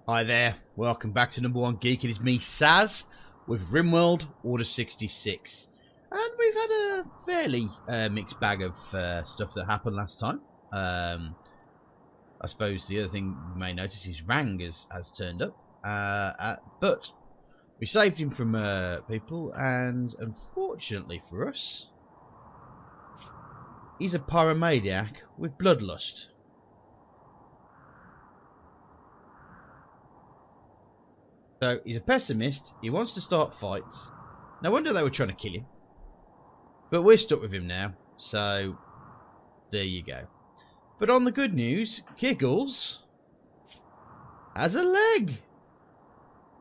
Hi there, welcome back to Number One Geek. It is me, Saz, with RimWorld Order 66. And we've had a fairly mixed bag of stuff that happened last time. I suppose the other thing you may notice is Rang has turned up. But we saved him from people, and unfortunately for us, he's a pyromaniac with bloodlust. So he's a pessimist, he wants to start fights. No wonder they were trying to kill him. But we're stuck with him now, so there you go. But on the good news, Kiggles has a leg.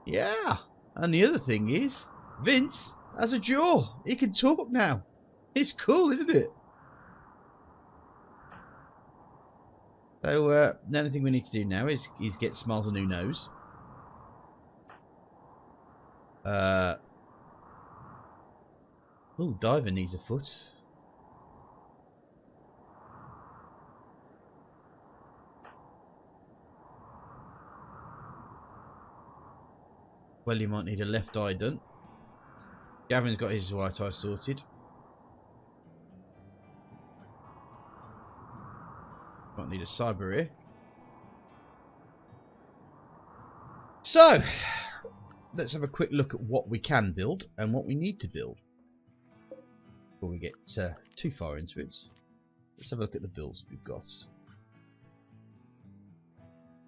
Yeah. And the other thing is, Vince has a jaw. He can talk now. It's cool, isn't it? So the only thing we need to do now is get Smiles a new nose. Oh, Diver needs a foot. Well, you might need a left eye done. Gavin's got his right eye sorted. Might need a cyber ear. So, let's have a quick look at what we can build and what we need to build before we get too far into it. Let's have a look at the builds we've got.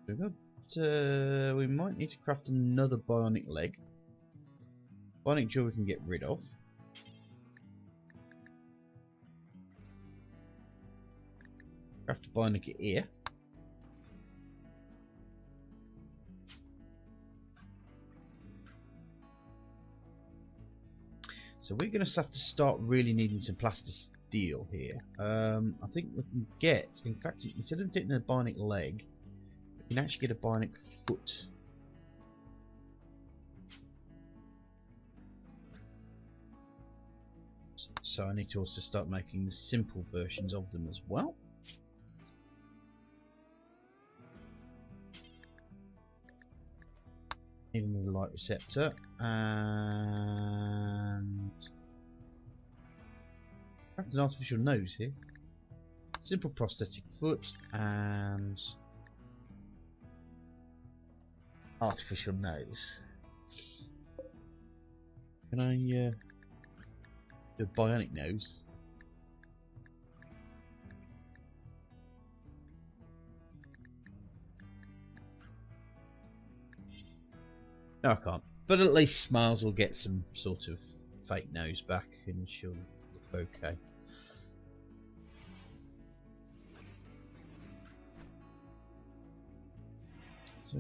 We might need to craft another bionic leg. Bionic jaw we can get rid of. Craft a bionic ear. So we're going to have to start really needing some plaster steel here. I think we can get, in fact, instead of getting a bionic leg, we can actually get a bionic foot. So I need to also start making the simple versions of them as well. Need another light receptor and craft an artificial nose here. Simple prosthetic foot and artificial nose. Can I do a bionic nose? No, I can't. But at least Smiles will get some sort of fake nose back and she'll look okay. So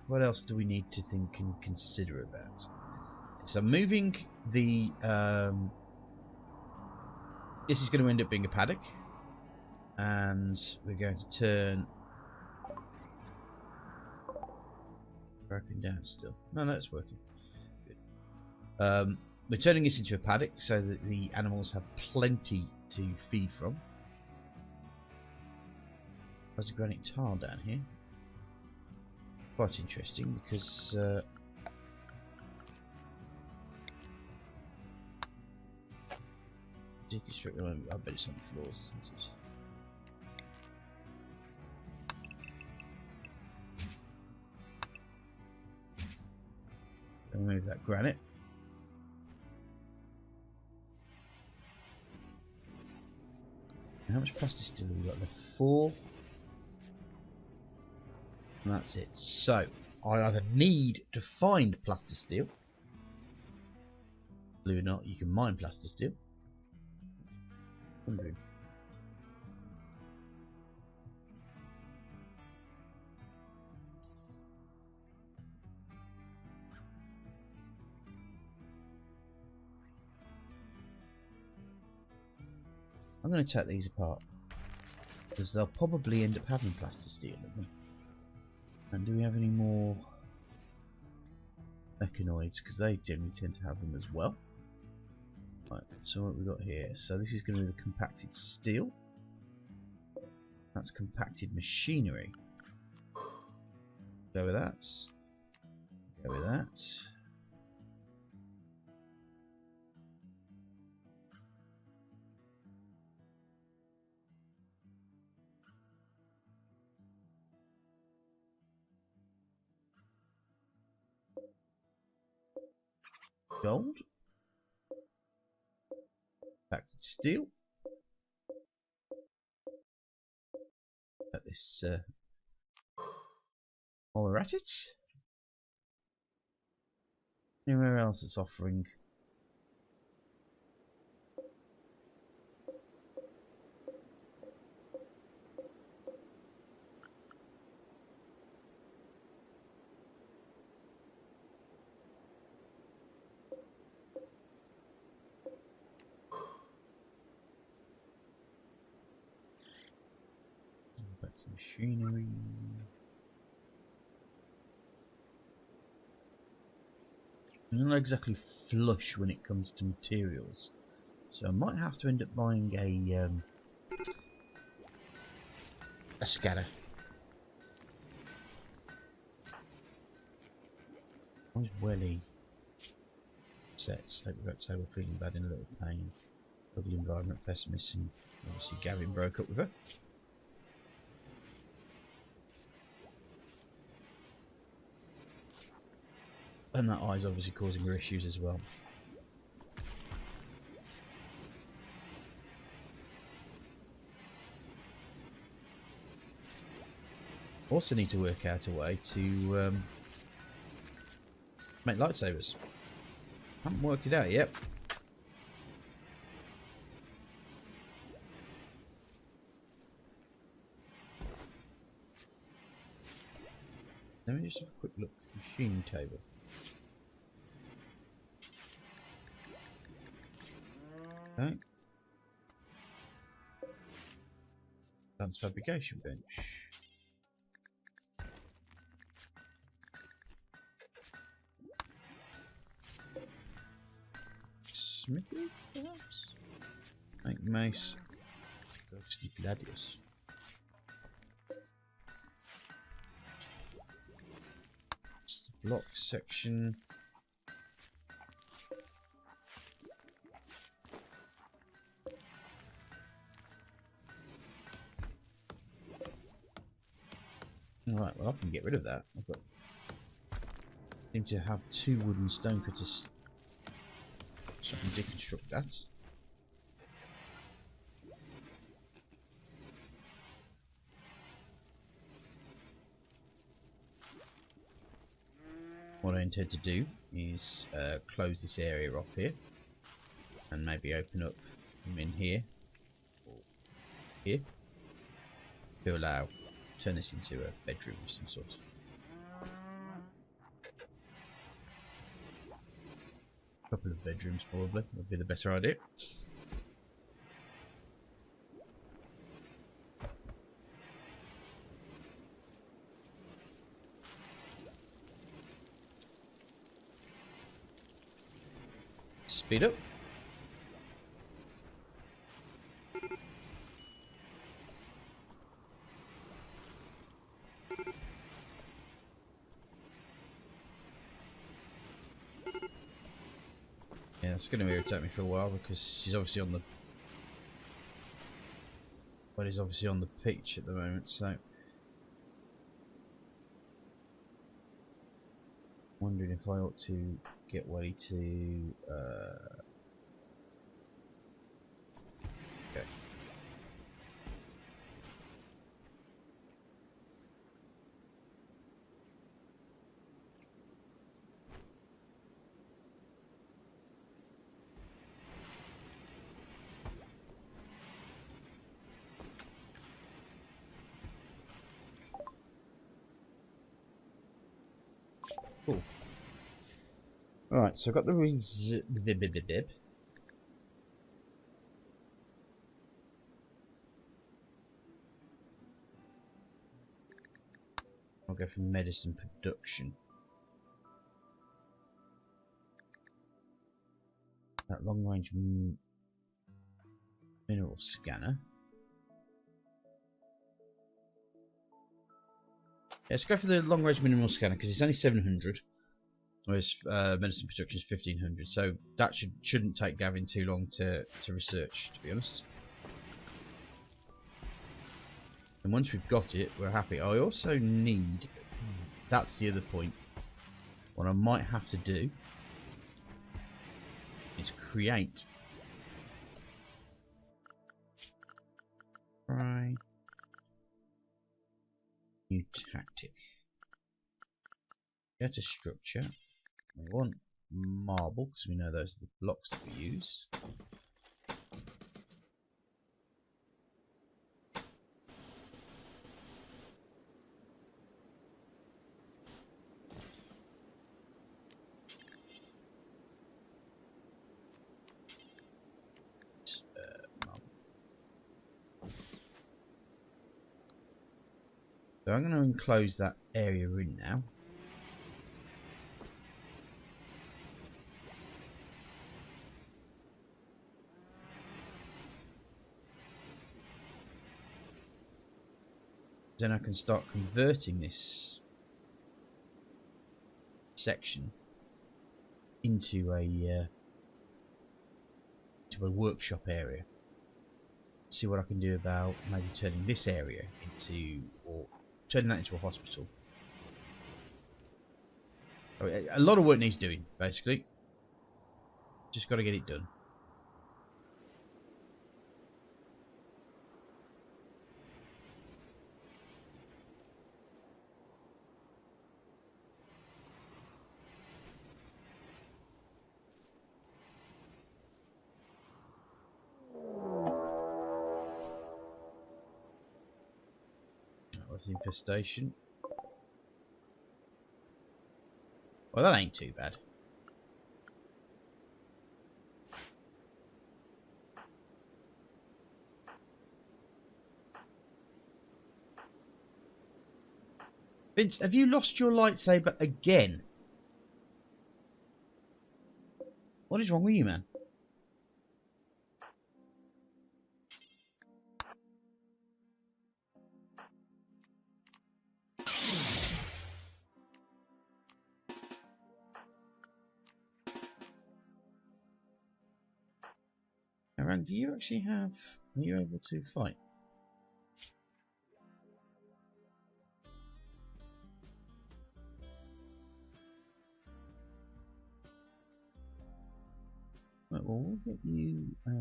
what else do we need to think and consider about? So moving the this is going to end up being a paddock, and we're going to turn broken down still. No, it's working. Good. We're turning this into a paddock so that the animals have plenty to feed from. There's a granite tile down here. Quite interesting because deconstruct. I bet it's on the floors, isn't it? Remove that granite. How much plastic steel have we got left? 4. And that's it. So I either need to find plaster steel. Believe it or not, you can mine plaster steel. I'm going to take these apart because they'll probably end up having plaster steel in them. And do we have any more mechanoids? Because they generally tend to have them as well. Right, so what we've got here. So this is going to be the compacted steel. That's compacted machinery. Go with that. Go with that. Gold. Packed steel. At this while we're at it. Anywhere else that's offering? Back to machinery. I'm not exactly flush when it comes to materials, so I might have to end up buying a scanner. Where's Welly? Sets. Hope we've got table feeling bad in a little pain. Ugly environment pessimist, and obviously Gavin broke up with her. And that eye's obviously causing her issues as well. Also need to work out a way to make lightsabers. Haven't worked it out yet. Let me just have a quick look. Machine table. Okay. Advanced fabrication bench. Smithy, perhaps? Make mace. Ghostly gladius. It's the block section. Alright, well I can get rid of that. I've got seem to have 2 wooden stone cutters, so I can deconstruct that. What I intend to do is close this area off here and maybe open up from in here or here to allow turn this into a bedroom of some sort. A couple of bedrooms probably would be the better idea. Speed up. Yeah, it's going to irritate me for a while because she's obviously on the... But he's obviously on the pitch at the moment, so... Wondering if I ought to get Wally to... Okay. Cool. Alright, so I've got the bib. I'll go for medicine production. That long range mineral scanner. Let's go for the long range minimal scanner because it's only 700. Whereas medicine production is 1500. So that shouldn't take Gavin too long to research, to be honest. And once we've got it, we're happy. I also need... That's the other point. What I might have to do is create... Try... New tactic. Go to structure. We want marble because we know those are the blocks that we use. So I'm going to enclose that area in now. Then I can start converting this section into a workshop area. See what I can do about maybe turning this area into, or turning that into a hospital. A lot of work needs doing, basically. Just got to get it done. Infestation. Well, that ain't too bad. Vince, have you lost your lightsaber again? What is wrong with you, man? Aaron, do you actually have... Are you able to fight? Right, well, we'll get you a...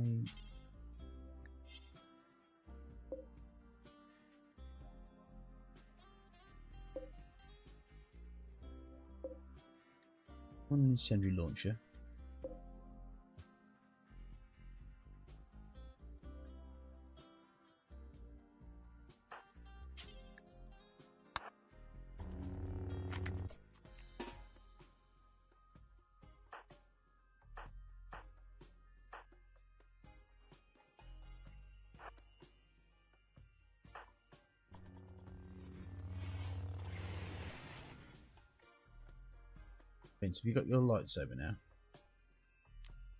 one incendiary launcher. Vince, have you got your lightsaber now?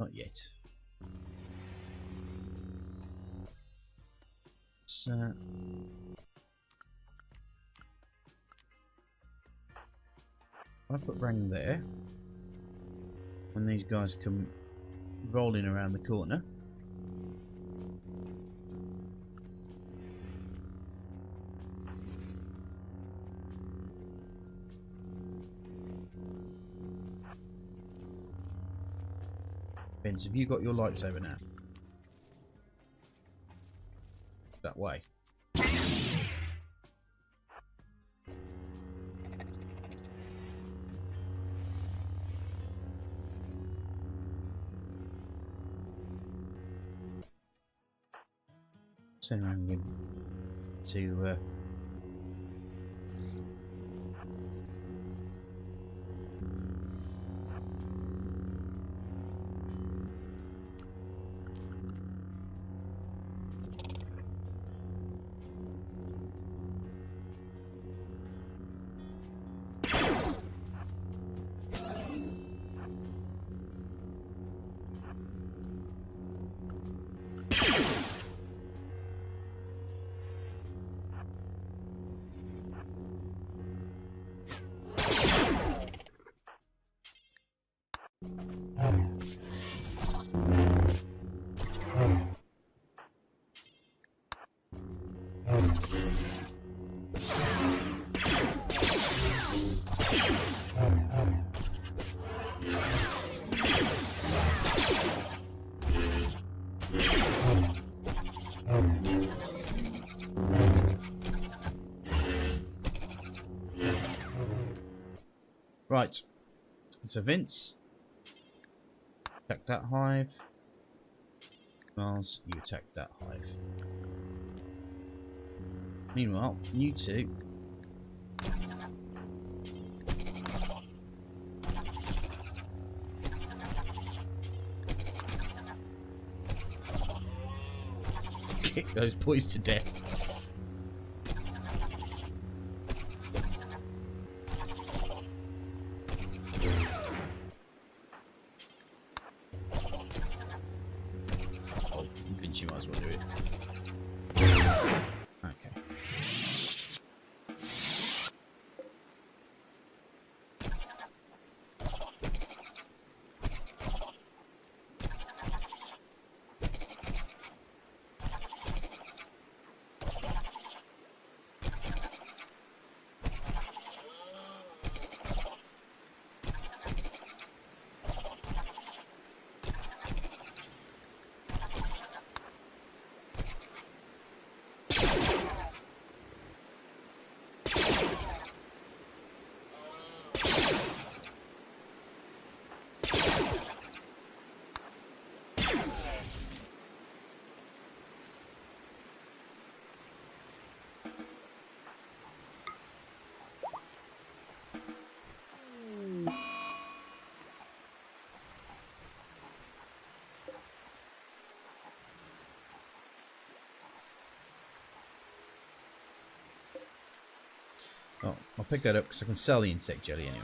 Not yet. So... I put Rang there. When these guys come rolling around the corner. Vince, have you got your lightsaber now? That way. Send around him to Right. So Vince, attack that hive. Miles, you attack that hive. Meanwhile, you two kick those boys to death. Oh, Vince, you might as well do it. Okay. Oh, I'll pick that up because I can sell the insect jelly anyway.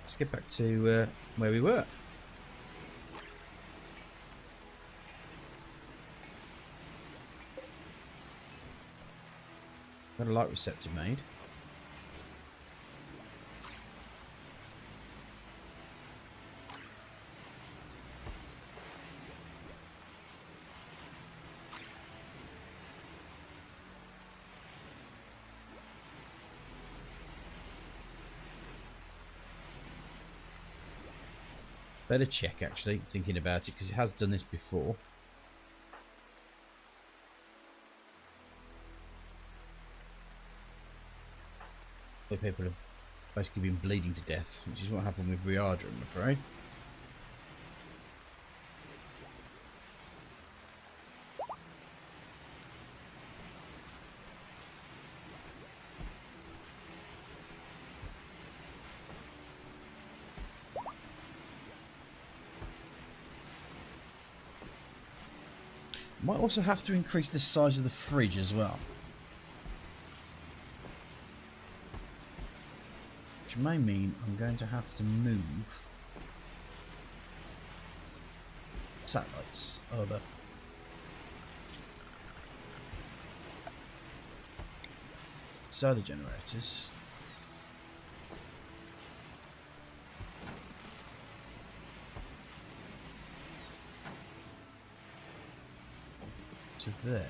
Let's get back to where we were. Got a light receptor made. Better check, actually, thinking about it, because it has done this before. Where people have basically been bleeding to death, which is what happened with Riada, I'm afraid. Might also have to increase the size of the fridge as well, which may mean I'm going to have to move satellites over. Solar generators. To there.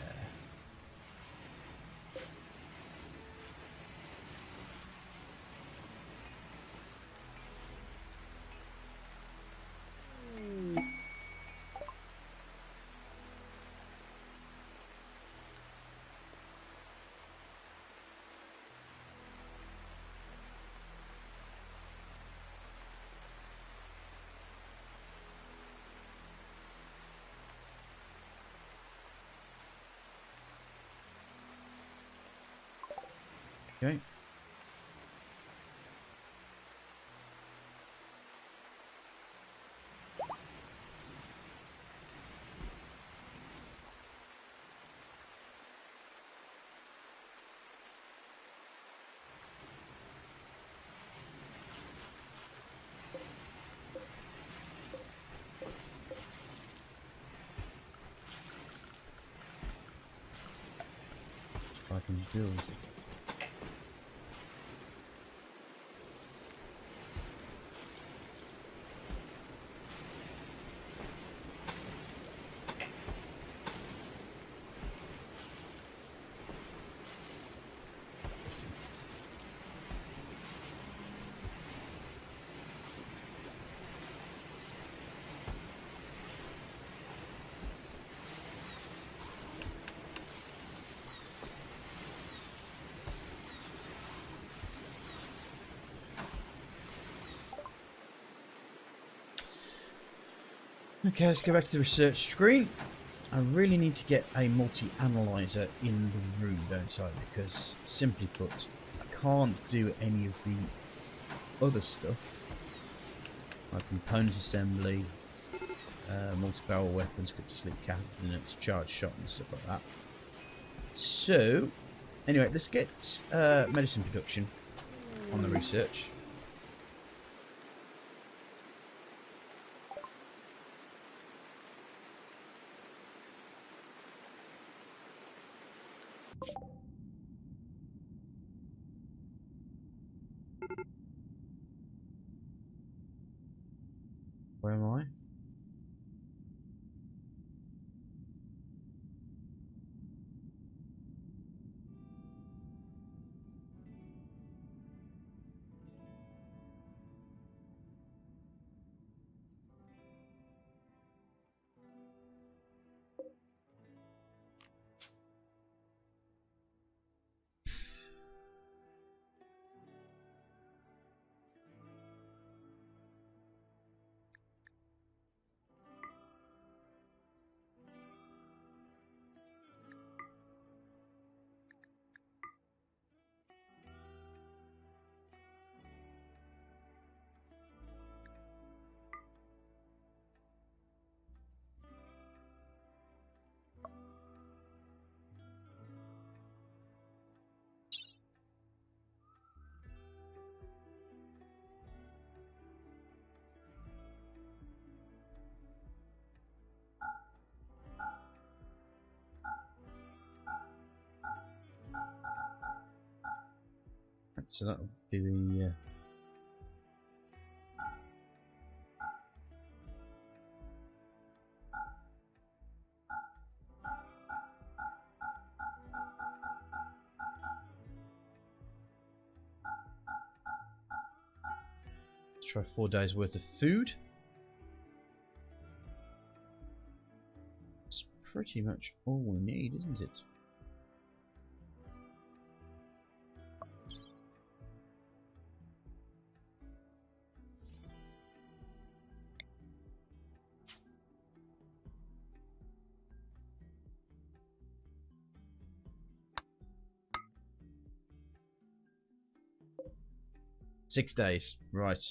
Okay. I can build it. Okay, let's go back to the research screen. I really need to get a multi-analyzer in the room, don't I? Because, simply put, I can't do any of the other stuff, like component assembly, multi-barrel weapons, quick to sleep cabinets, charge shot and stuff like that. So, anyway, let's get medicine production on the research. Where am I? So that'll be the let's try 4 days worth of food. It's pretty much all we need, isn't it? Six days, right.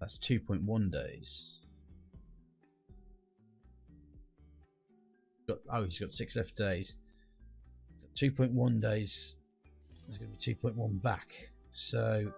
That's 2.1 days. Oh, he's got 6 left days. 2.1 days. There's going to be 2.1 back. So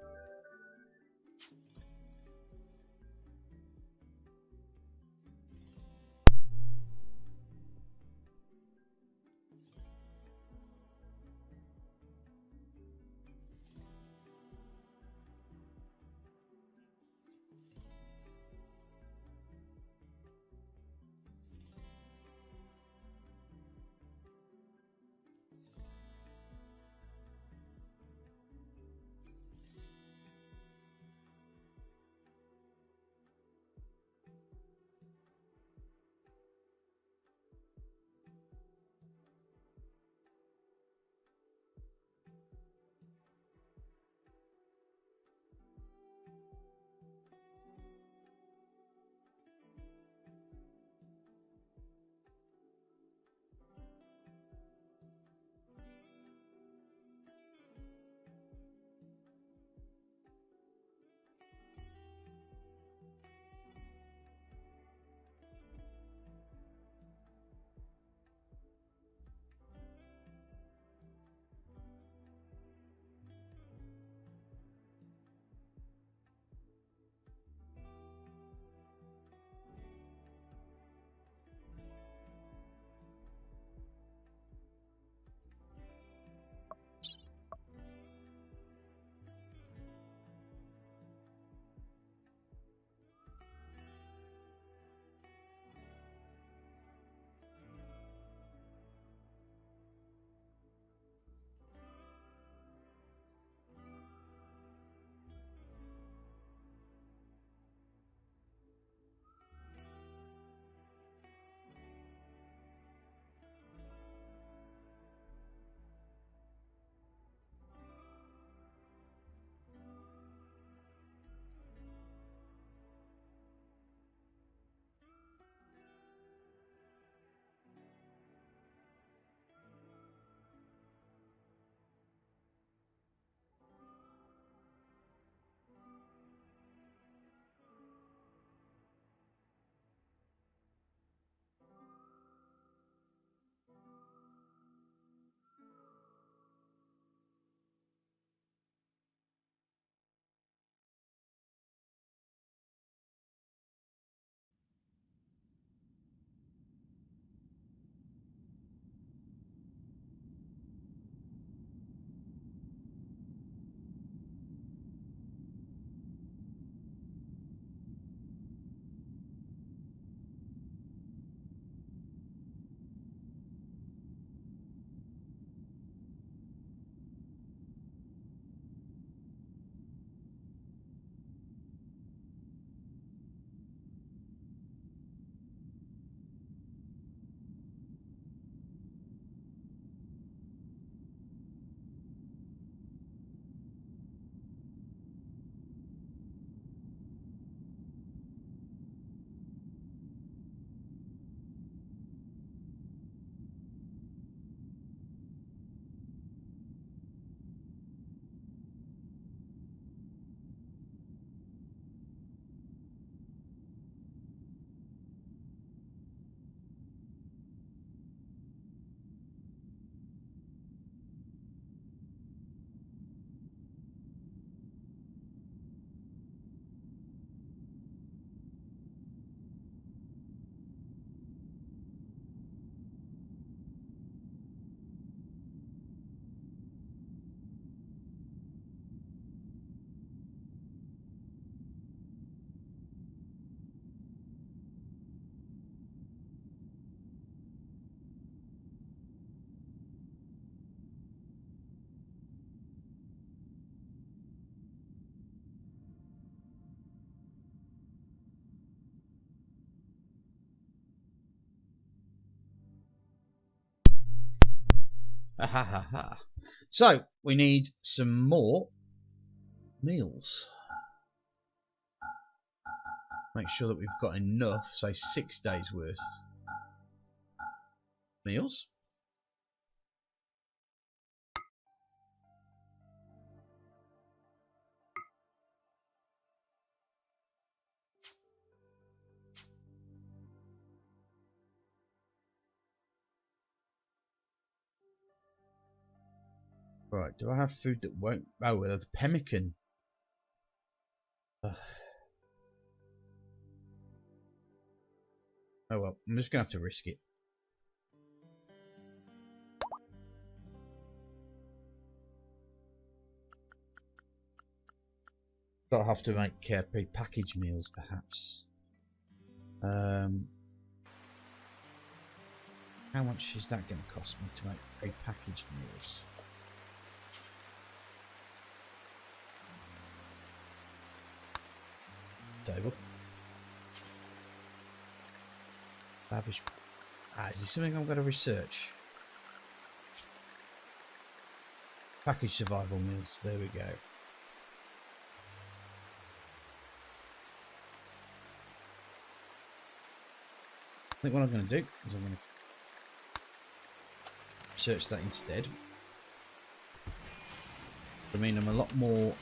Ha ha ha ha. So, we need some more meals. Make sure that we've got enough, say 6 days worth meals. Right, do I have food that won't... Oh, well, the pemmican. Ugh. Oh well, I'm just going to have to risk it. I'll have to make pre-packaged meals, perhaps. How much is that going to cost me to make pre-packaged meals? Table. Lavish. Is this something I'm going to research? Packaged survival meals. There we go. I think what I'm going to do is I'm going to search that instead. I mean, I'm a lot more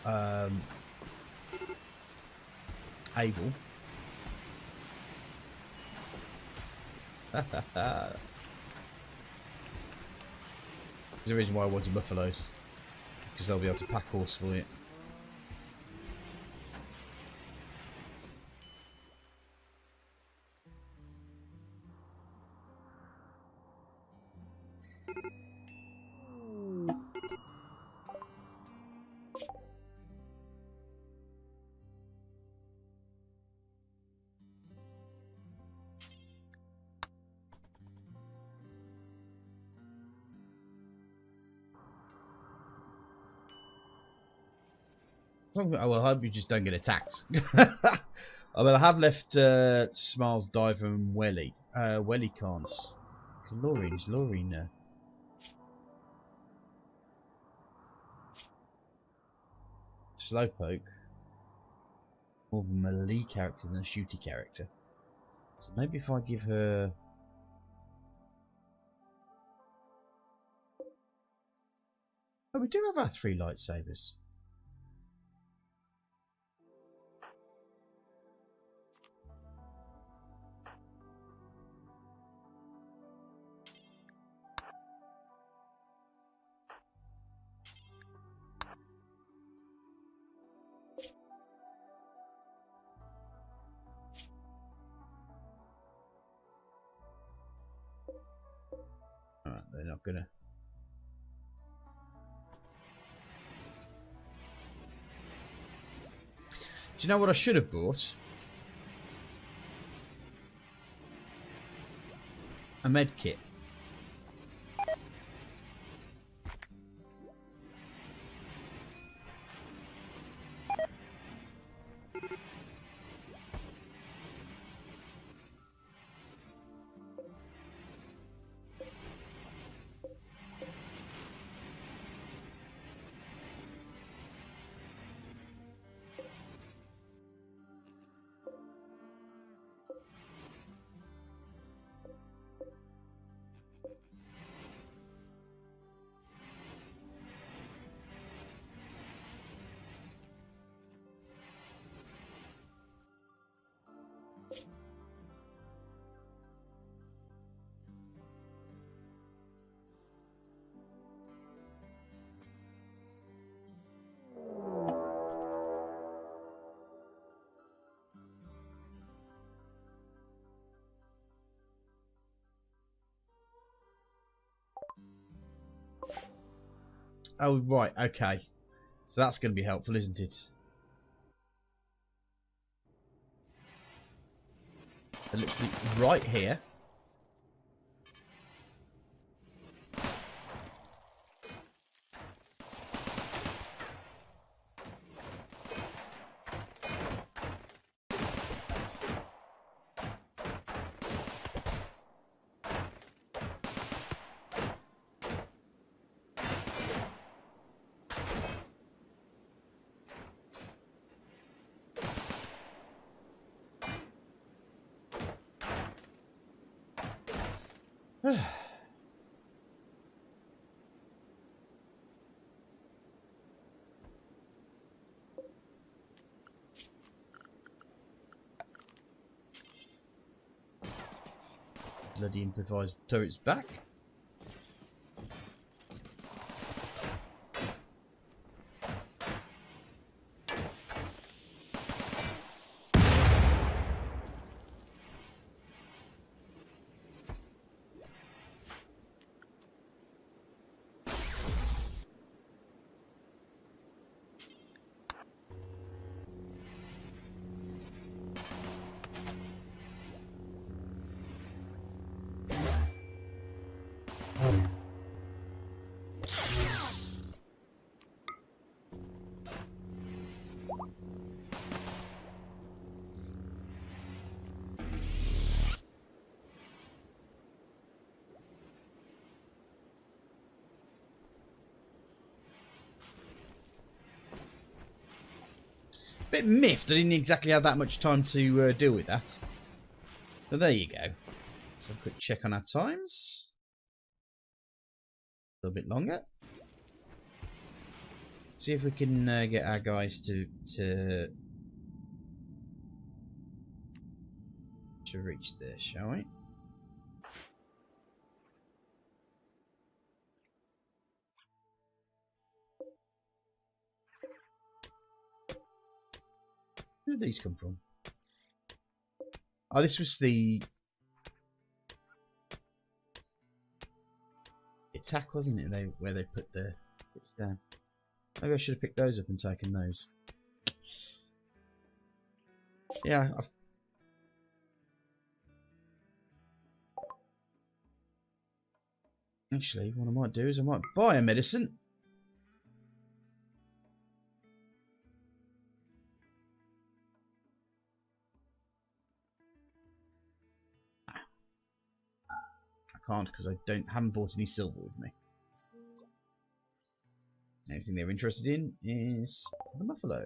able. There's a reason why I wanted buffaloes, because they'll be able to pack horse for it. Oh, well, I hope you just don't get attacked. I mean, I have left Smiles, Diver and Welly. Welly can't. Laureen. Slowpoke. More of a melee character than a shooty character. So maybe if I give her... Oh, we do have our 3 lightsabers. Alright, they're not gonna... Do you know what I should have brought? A med kit. Oh, right, okay. So that's going to be helpful, isn't it? They're literally right here. Bloody improvised turrets back. Bit miffed I didn't exactly have that much time to deal with that. But there you go. So a quick check on our times. A little bit longer. See if we can get our guys to reach there, shall we? Where did these come from? Oh, this was the attack, wasn't it? Where they put the bits down. Maybe I should have picked those up and taken those. Yeah, actually, what I might do is I might buy a medicine. I can't because I haven't bought any silver with me. Anything they're interested in is the buffalo.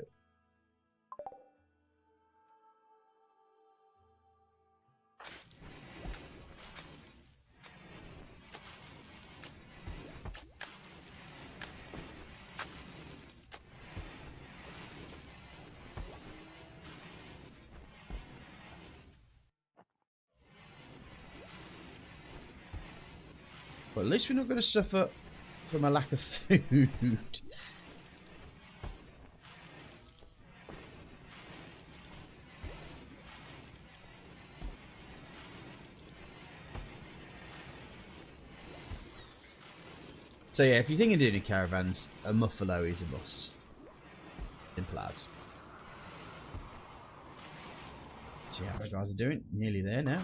But at least we're not going to suffer from a lack of food. So yeah, if you're thinking of doing caravans, a muffalo is a must. Simple as. See how our guys are doing. Nearly there now.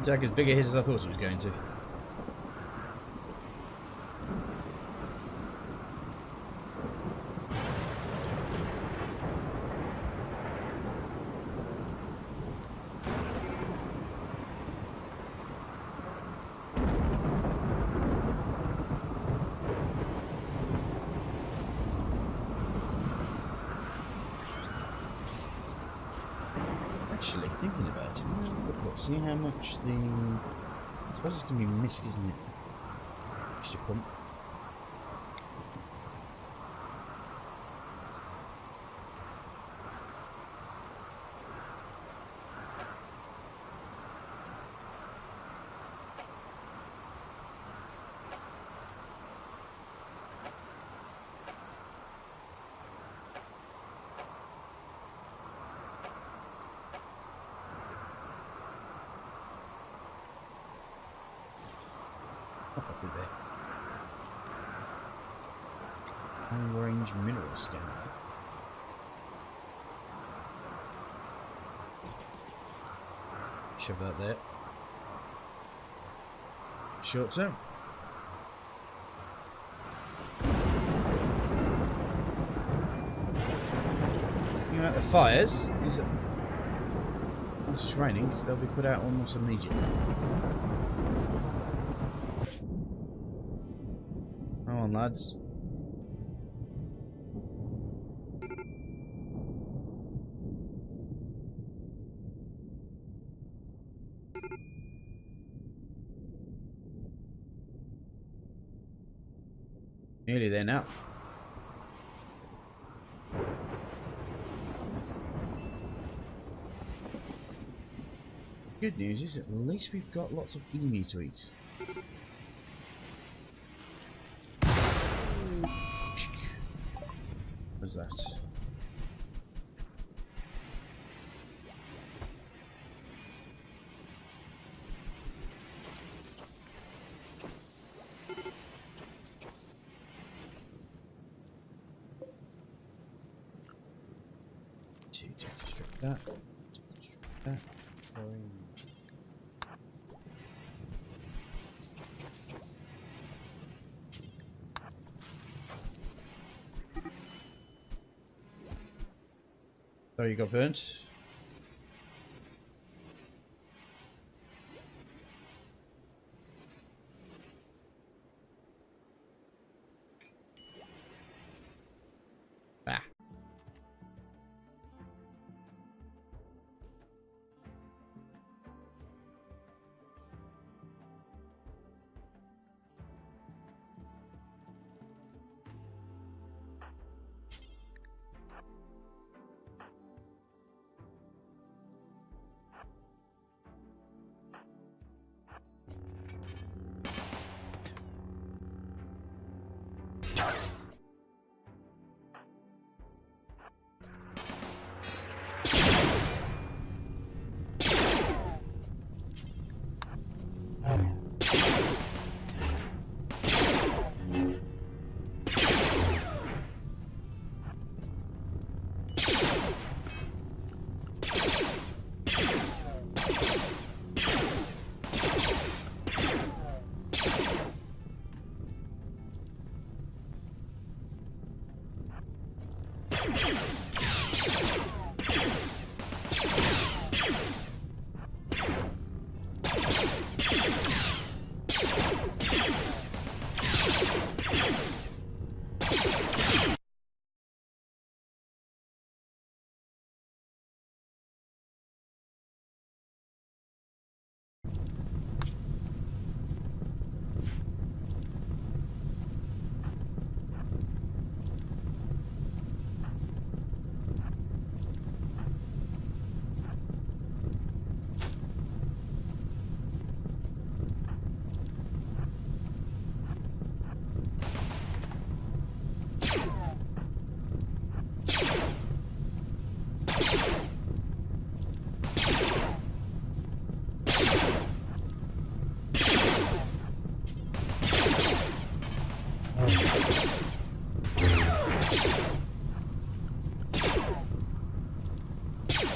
Take as big a hit as I thought it was going to. Actually, thinking about it, look, see how much the... I suppose it's going to be misc, isn't it? Extra pump. Up there. Long range mineral scanner. Shove that there. Short term. You know, the fires is that once it's raining, they'll be put out almost immediately. Come on, lads. Nearly there now. Good news is at least we've got lots of emu to eat. What's that? Deconstruct that. Deconstruct that. Oh, you got burnt. Ah.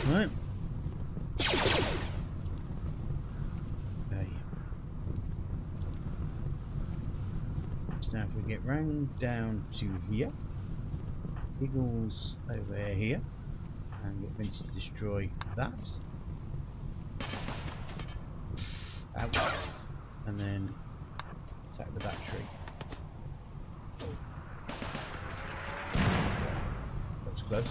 Right. Okay. So now if we get round down to here, Eagles over here, and get Vince to destroy that. Ouch. And then attack the battery. That was close.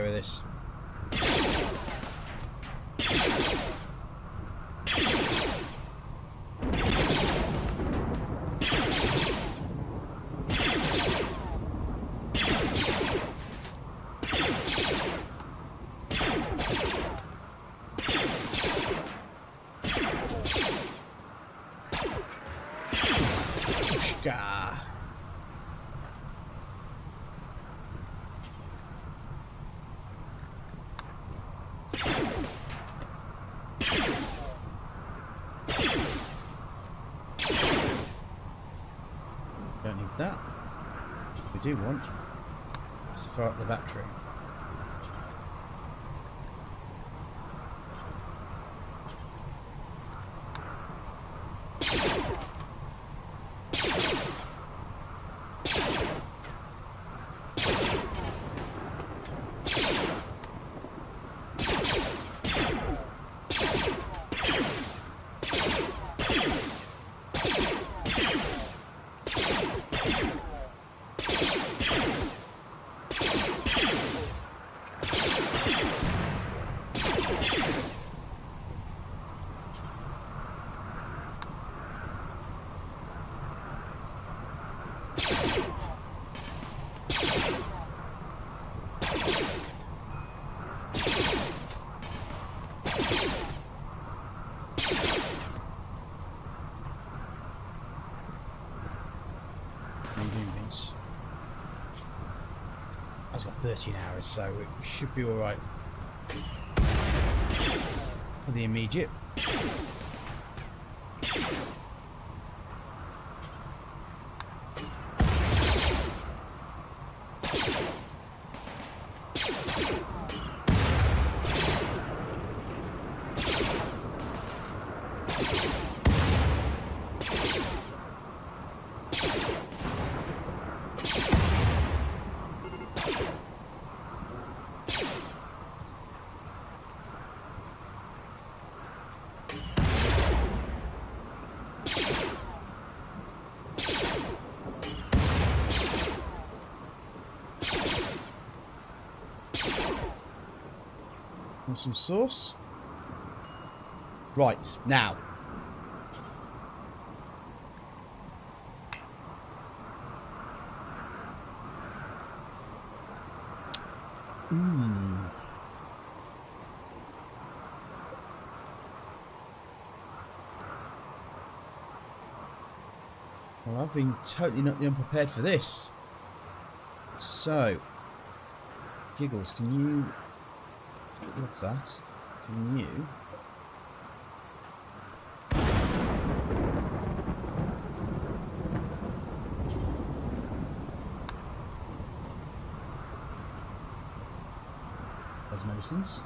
This. Gah. Don't need that. We do want is to fire up the battery. I've got 13 hours, so it should be alright for the immediate. Some sauce. Right, now. Well, I've been totally not unprepared for this. So, Giggles, can you off that? Can you? There's medicines.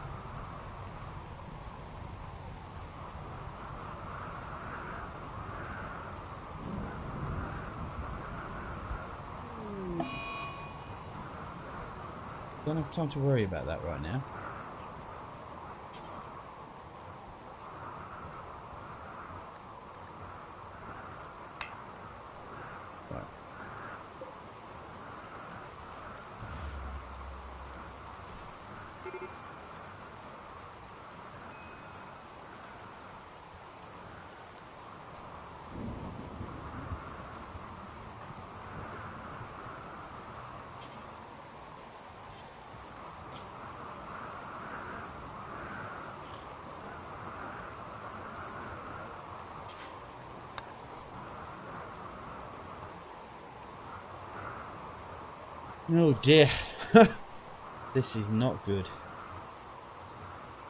Don't have time to worry about that right now. Oh dear, this is not good.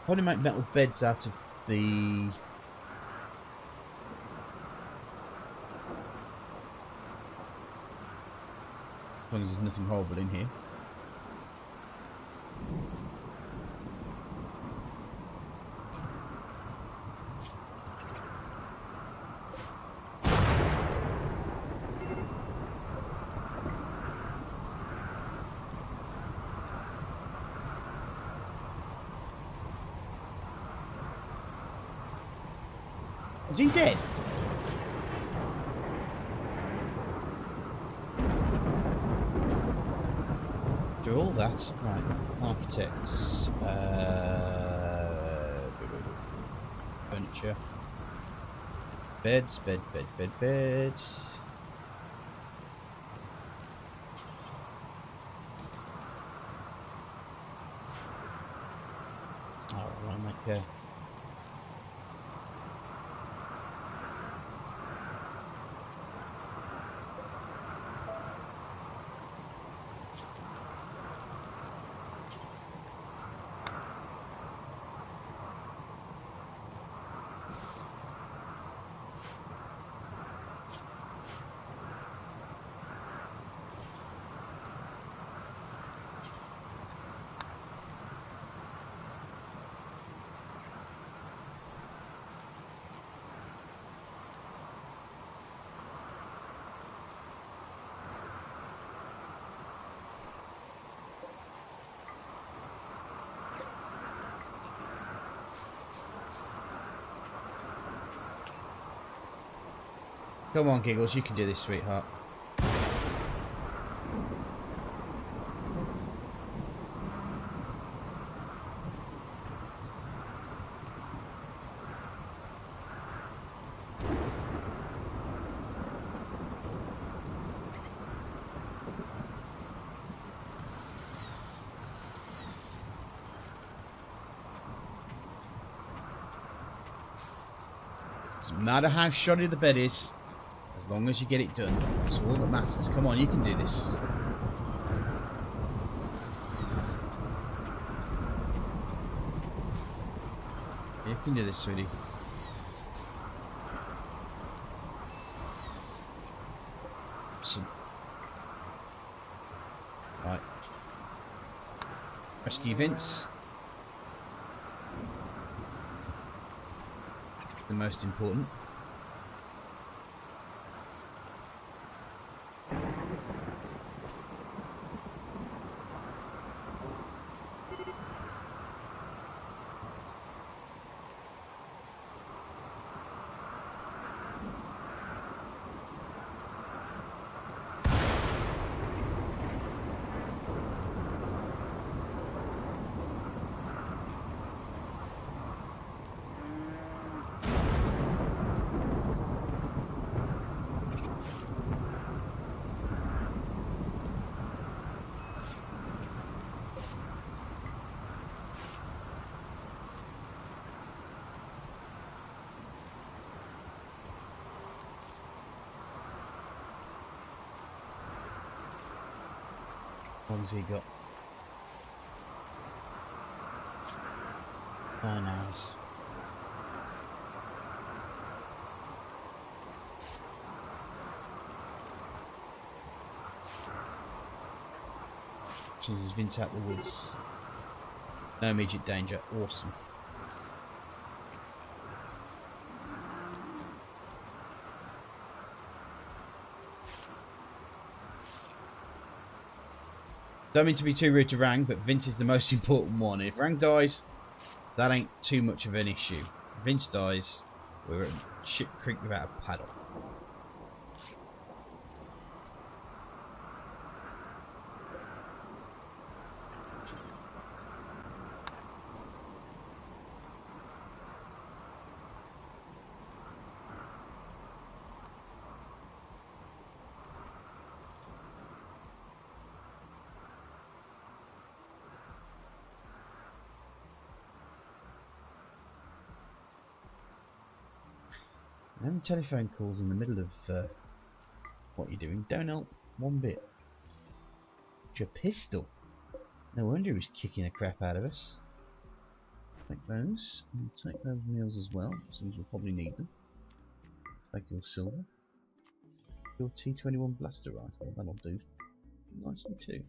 Probably make metal beds out of the... As long as there's nothing horrible in here. Is he dead? Do all that, right? Architects, furniture, beds, bed. Oh, I want to make a... Come on, Giggles, you can do this, sweetheart. Doesn't matter how shoddy the bed is, as long as you get it done. That's all that matters. Come on, you can do this. You can do this, sweetie. Awesome. Right. Rescue Vince. The most important. How long's he got? 9 hours. Jesus, Vince out the woods. No immediate danger. Awesome. Don't mean to be too rude to Rang, but Vince is the most important one. If Rang dies, that ain't too much of an issue. If Vince dies, we're at ship creek without a paddle. Them telephone calls in the middle of what you're doing don't help one bit. It's your pistol. No wonder he was kicking the crap out of us. Take those, and take those meals as well, since we'll probably need them. Take your silver. Your T-21 blaster rifle, that'll do nicely too.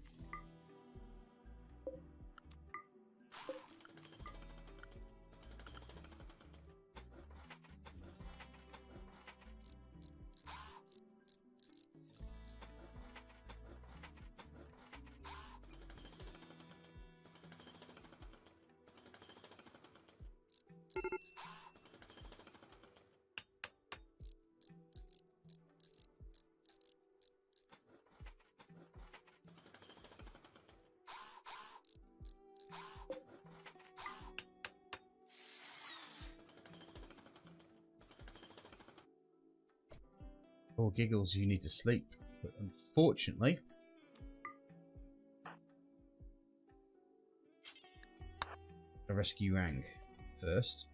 Poor Giggles, you need to sleep, but unfortunately I rescue Rang first.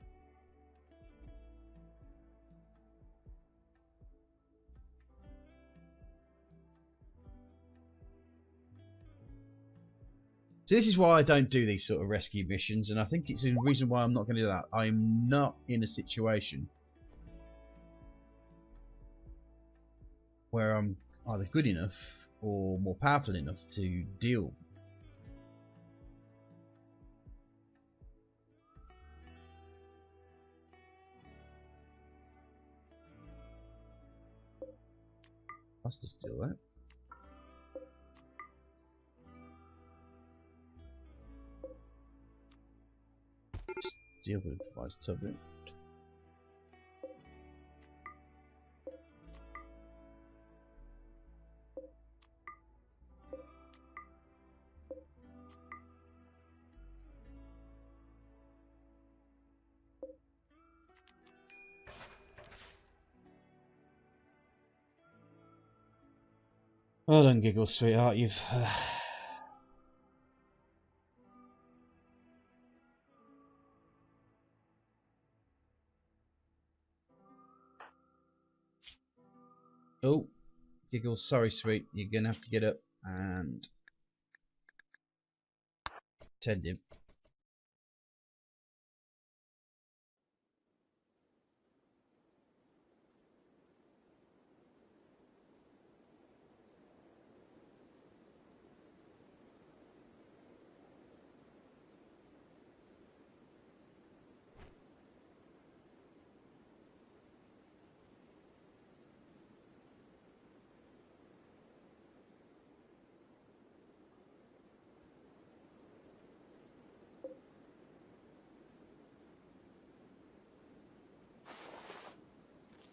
So this is why I don't do these sort of rescue missions, and I think it's the reason why I'm not going to do that. I'm not in a situation where I'm either good enough or more powerful enough to deal. Must have still that. Deal with Vice Turbulent. Oh, don't giggle, sweetheart. You've... Oh, giggle. Sorry, sweet. You're going to have to get up and tend him.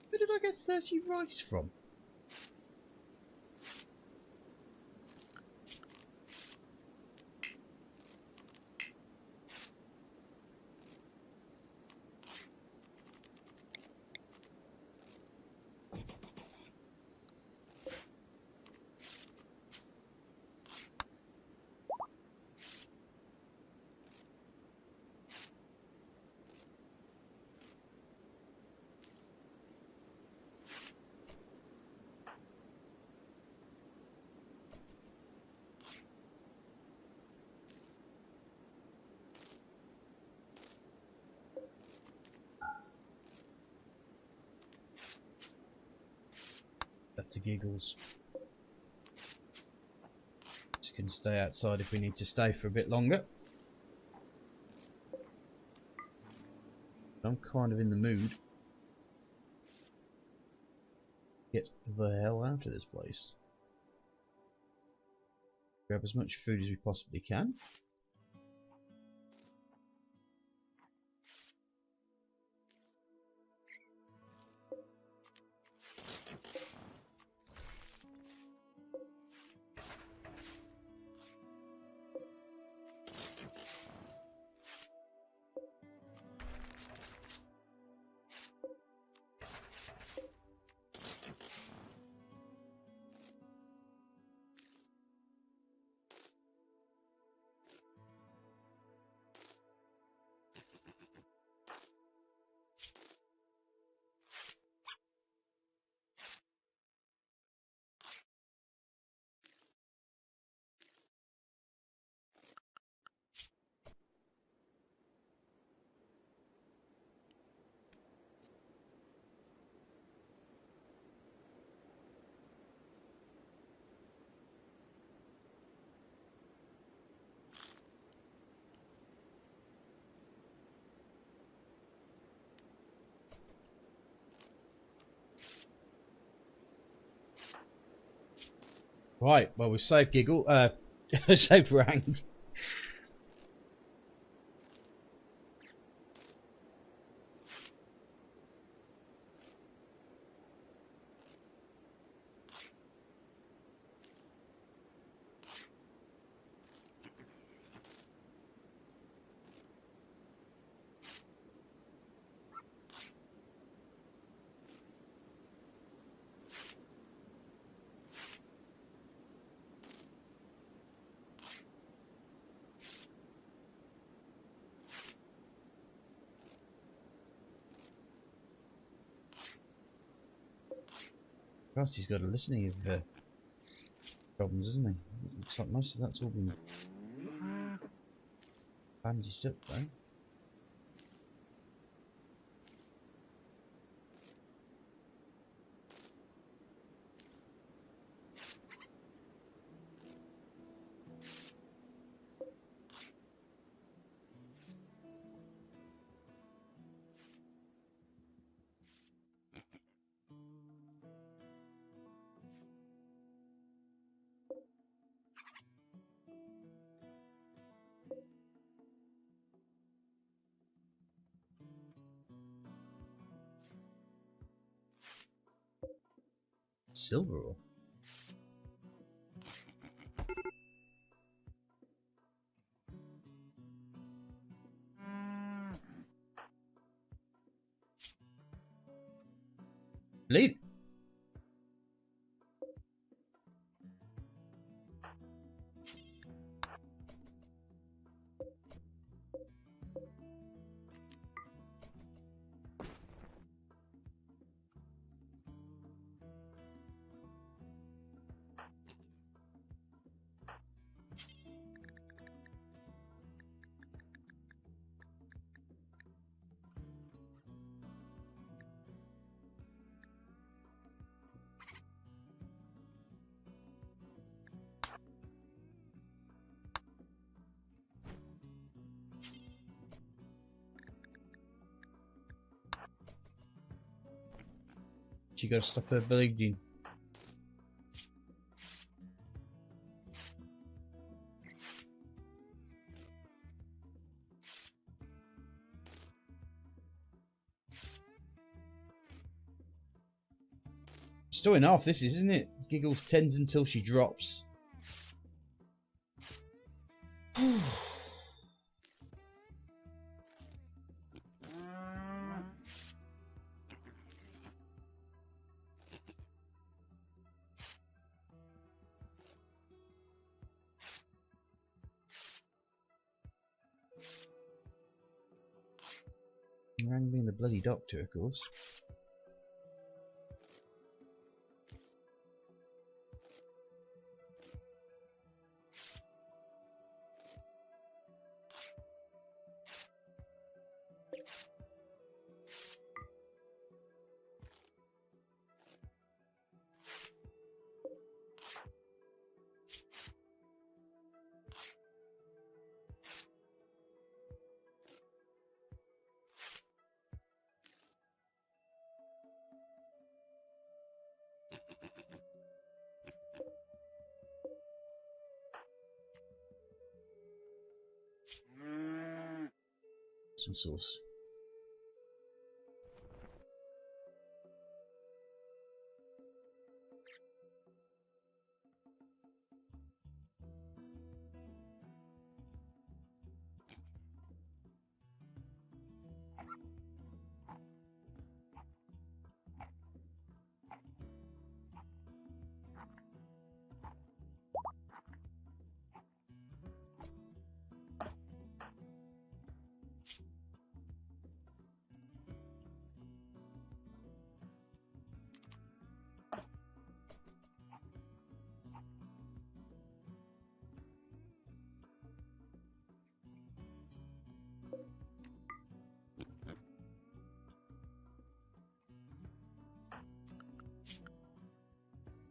Where did I get 30 rice from? That's a giggles. Just can stay outside if we need to stay for a bit longer. I'm kind of in the mood. Get the hell out of this place. Grab as much food as we possibly can. Right, well we saved giggle, saved Rang. Christ, he's got a litany of problems, isn't he? Looks like most of that's all been bandaged up though. Silver ore. Lead. She got to stop her bleeding. It's doing half this, isn't it? Giggles tends until she drops. Rang being the bloody doctor, of course. Some sauce.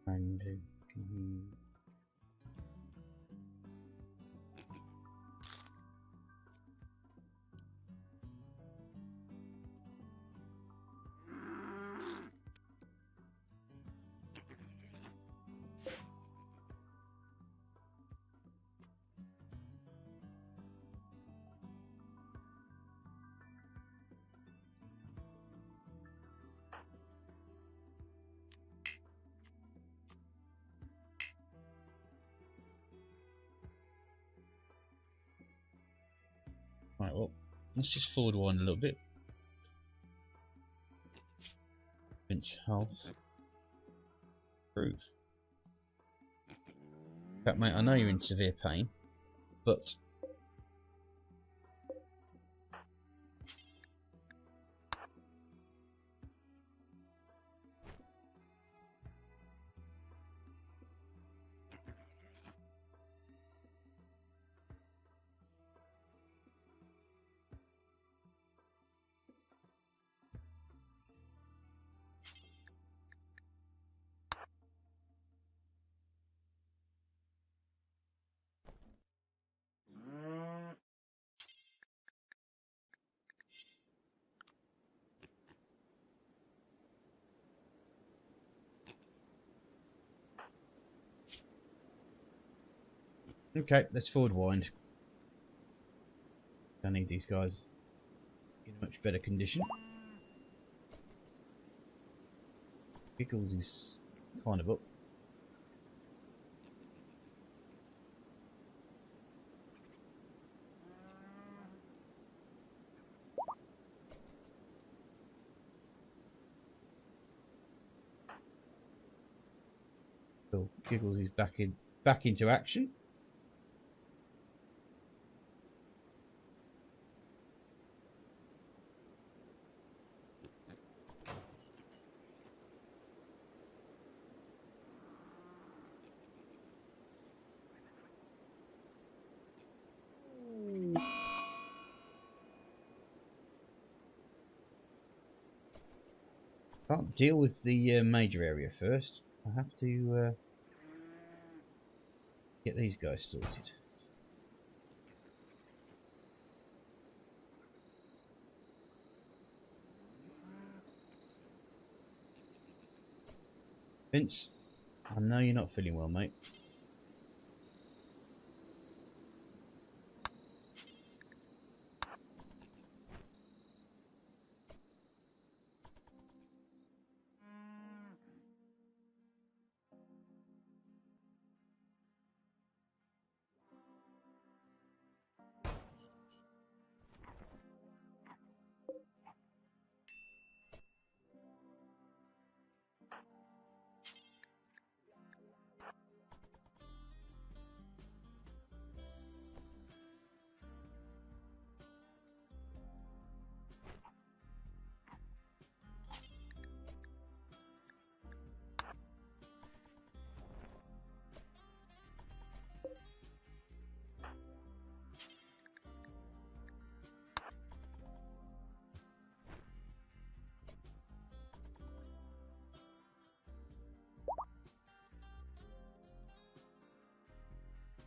And right, well, let's just forward one a little bit. Vince health. Prove. In fact, mate, I know you're in severe pain, but okay, let's forward wind. I need these guys in much better condition. Pickles is kind of up. So Giggles is back into action. Can't deal with the major area first. I have to get these guys sorted. Vince, I know you're not feeling well, mate.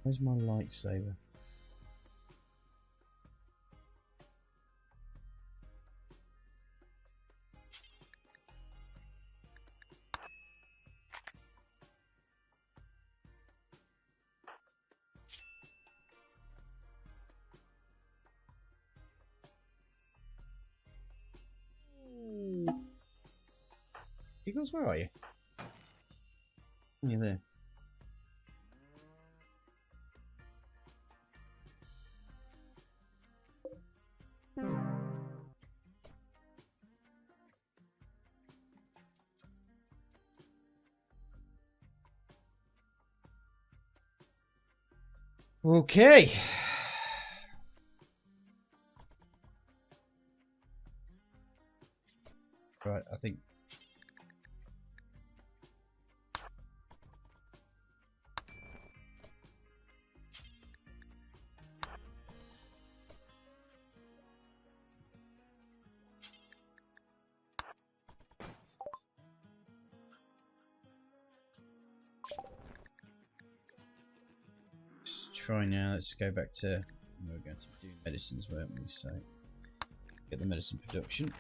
Where's my lightsaber? Eagles, where are you? You're there. Okay. Right, I think. Let's try now. Let's go back to. We're going to do medicines, weren't we? So get the medicine production.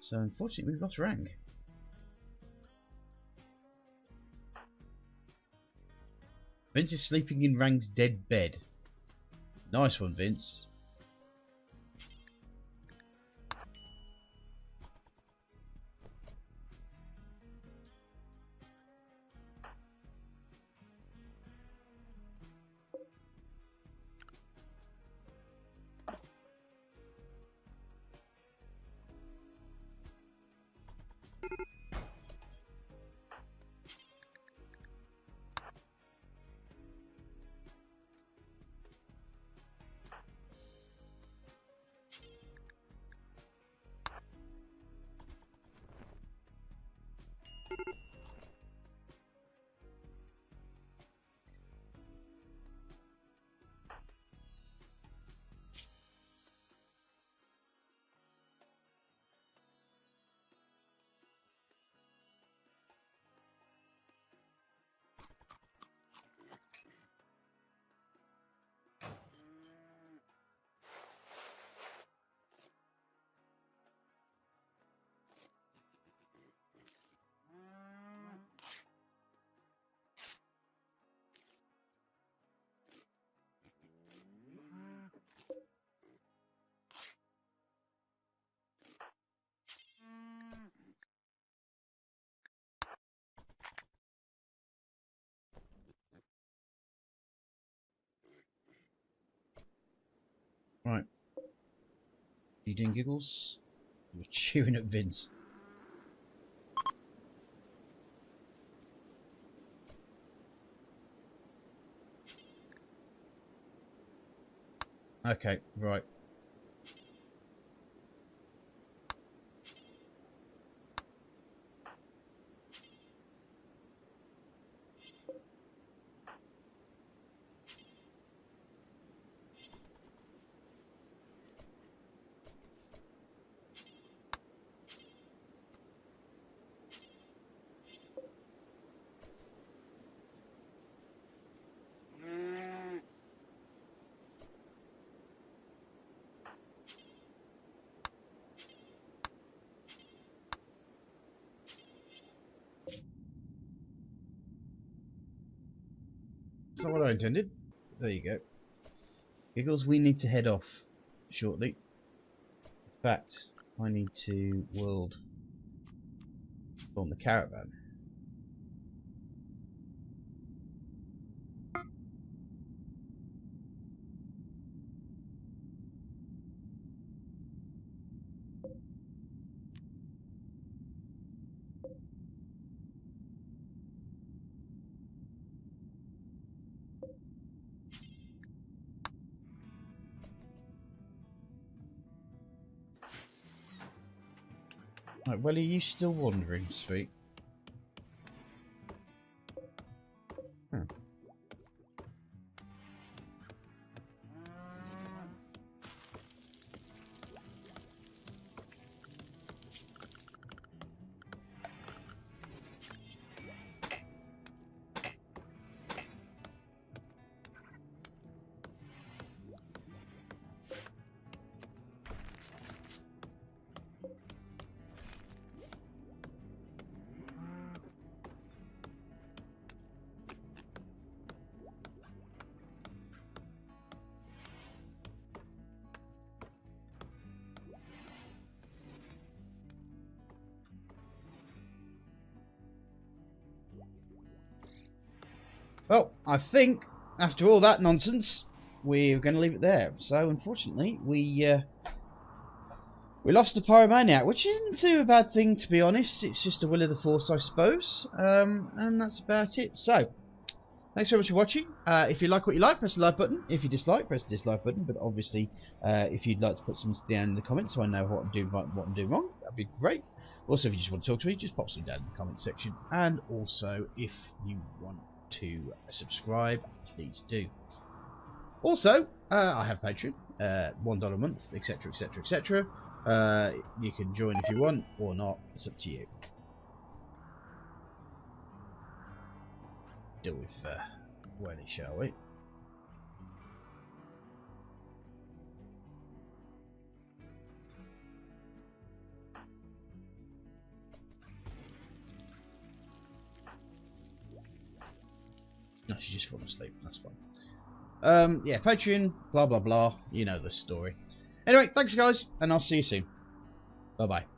So unfortunately, we've lost rank. Vince is sleeping in Rang's dead bed. Nice one, Vince. Right. You doing giggles? You're chewing at Vince. Okay, right. not what I intended. There you go. Giggles, we need to head off shortly. In fact, I need to world on the caravan. Right, well, are you still wandering, sweet? Huh. Well, I think after all that nonsense, we're going to leave it there. So, unfortunately, we lost the Pyromaniac, which isn't too a bad thing, to be honest. It's just a will of the Force, I suppose. And that's about it. So, thanks very much for watching. If you like what you like, press the like button. If you dislike, press the dislike button. But obviously, if you'd like to put some down in the comments so I know what I'm doing right and what I'm doing wrong, that'd be great. Also, if you just want to talk to me, just pop something down in the comment section. And also, if you want to subscribe, please do. Also, I have Patreon, $1 a month, etc, etc, etc. You can join if you want or not. It's up to you. Deal with Welly, shall we? No, she's just fallen asleep. That's fine. Yeah, Patreon, blah blah blah. You know the story. Anyway, thanks guys, and I'll see you soon. Bye bye.